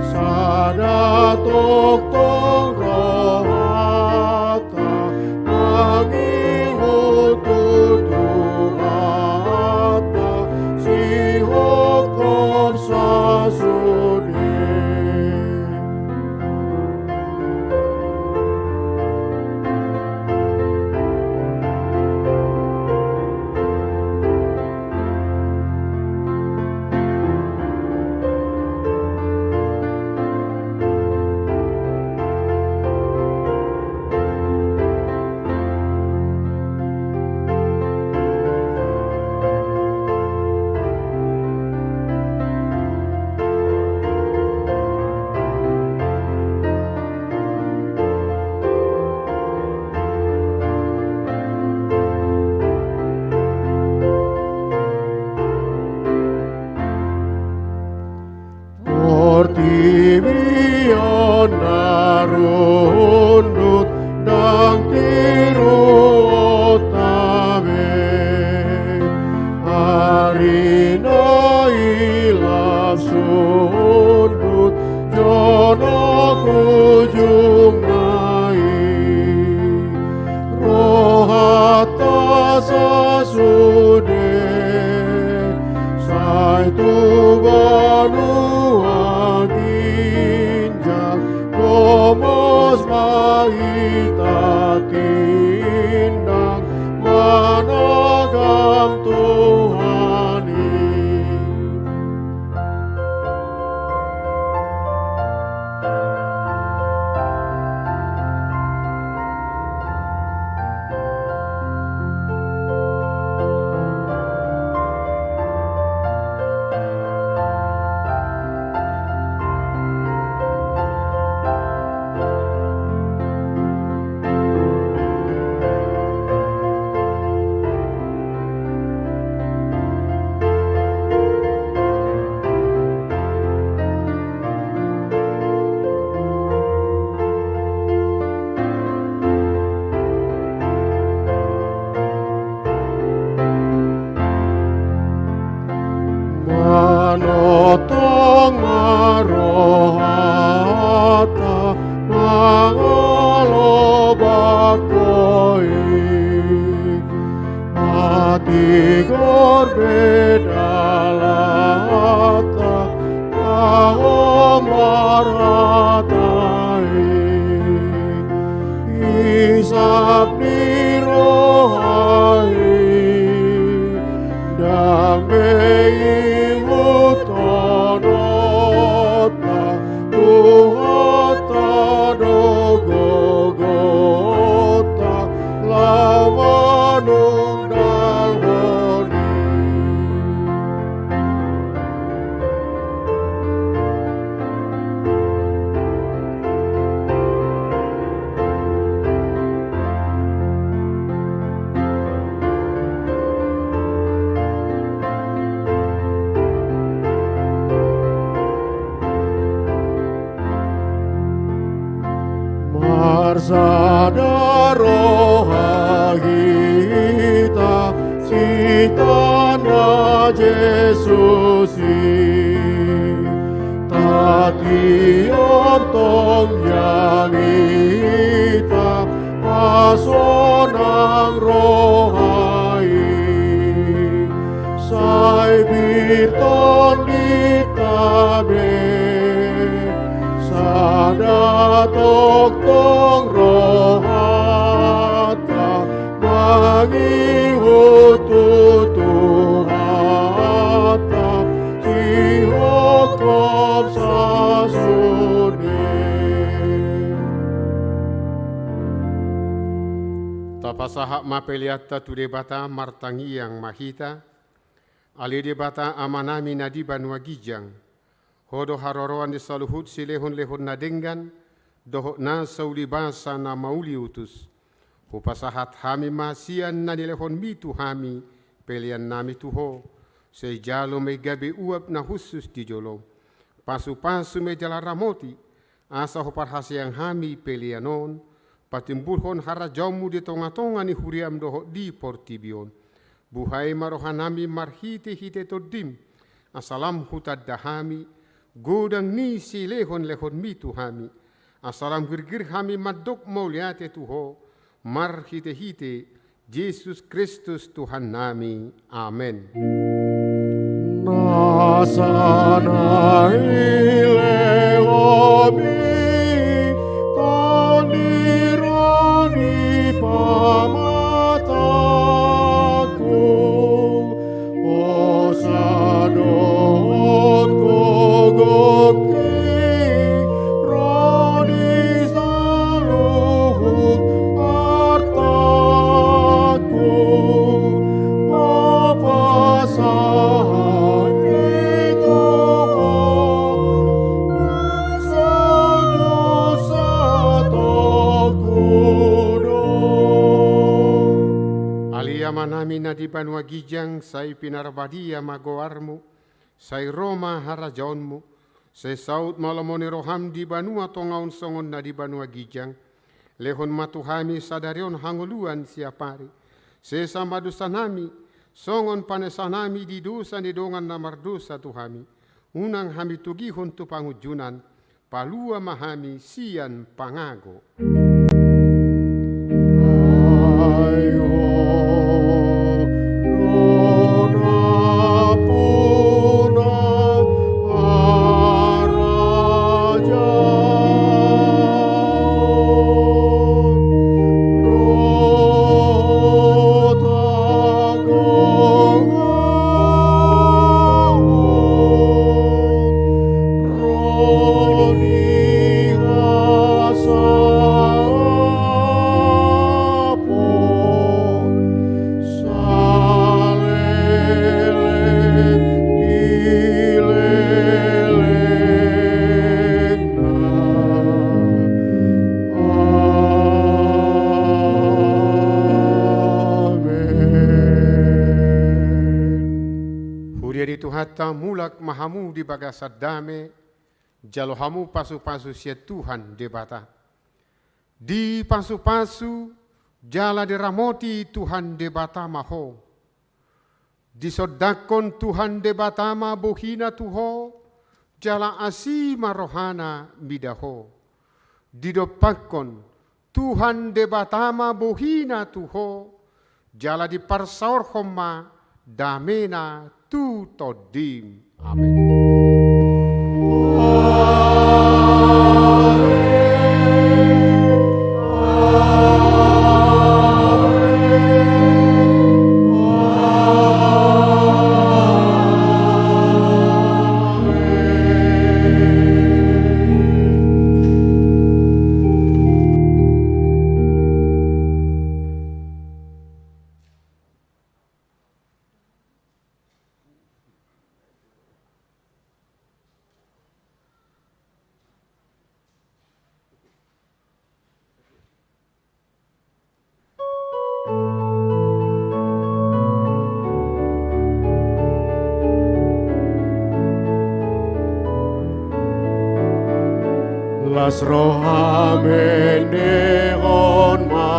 sada tong rohata mangihutu tuhata si hokom sasune. Portivion narundut dang tiru otave harina ilaf sundut jono kujung nai rohata sasude sai tu banu Komos mahita tindang managam Tuhani. Manotong marohata mangolobakoi mati gorbedalata kahomaratai isap nirohai damai tonota tuhata dogogota lawanung dalhoni. Marsada rohagita sitana Jesusi tati otong yangita pasonang rohai sai birton ditabe sada tong rohata mangihutu tuhata si hokom sasune. Tapasahak mapeliata tu debata martangi yang mahita ali debata amanami nadiban wagijang hodo haroroan di saluhut silehun-lehun nadenggan dohok na sauli basa na mauli utus hupasahat hami masian na nilehon mitu hami pelian nami tuho sejalo megabe uap na khusus di jolo pasu-pasu mejala ramoti, asa hopar hasyang hami pelianon, patimbulhon harajamu di tonga-tonga ni huriam doho di portibion. Buhai marohanami marhite-hite todim, asalam hutad dahami, godang ni si lehon mitu hami, asalam girgir hami madok mauliate tuho, marhite-hite, Yesus Kristus Tuhan nami. Amen. Nasana ileomi tonirani pamataku osadot gogoki roni saluhut artaku mapasahan manami na di Banua Gijang, say pinarbadia magoarmu, say Roma harajaonmu, say saut malamoni roham di Banua tongaun songon na di Banua Gijang, lehon matuhami sadarion hanguluan siapari, say samadusanami, songon panesanami di dosa ni dongan na mardosa tuhami, unang hami tugihon tu pangujunan, palua mahami sian pangago. Hata mulak mahamu di bagasat dame, jalohamu pasu-pasu sia Tuhan debata. Di pasu-pasu jala deramoti Tuhan debata maho. Di sodakon Tuhan debata ma bohina tuho, jala asima rohana midaho. Di dopakon Tuhan debata ma bohina tuho, jala di parsaur homa damena tu todim. Amin. Las rohamen neon ma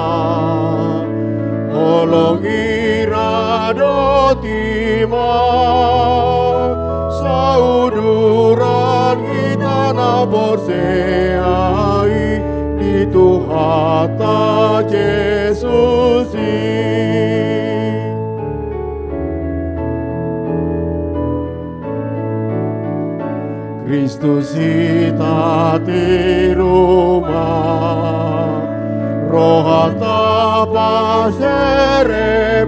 olong iradotima sauduran kita na borseai di Tuhata Yesusi. Kristus ita di rumah, rohata pasere